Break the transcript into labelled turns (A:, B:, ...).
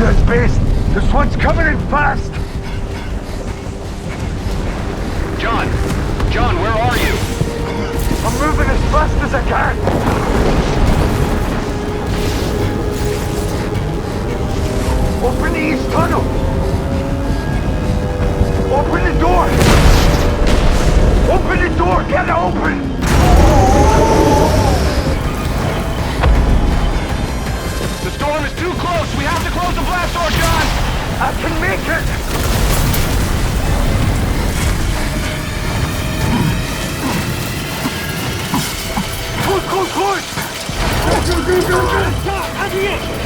A: this beast! This one's coming in fast!
B: John, where are you?
A: I'm moving as fast as I can! Open the east tunnel! Open the door! Open the door! Get it open!
B: The storm is too close! We have to close the blast door, John!
A: I can make it! Close!
B: John, 安全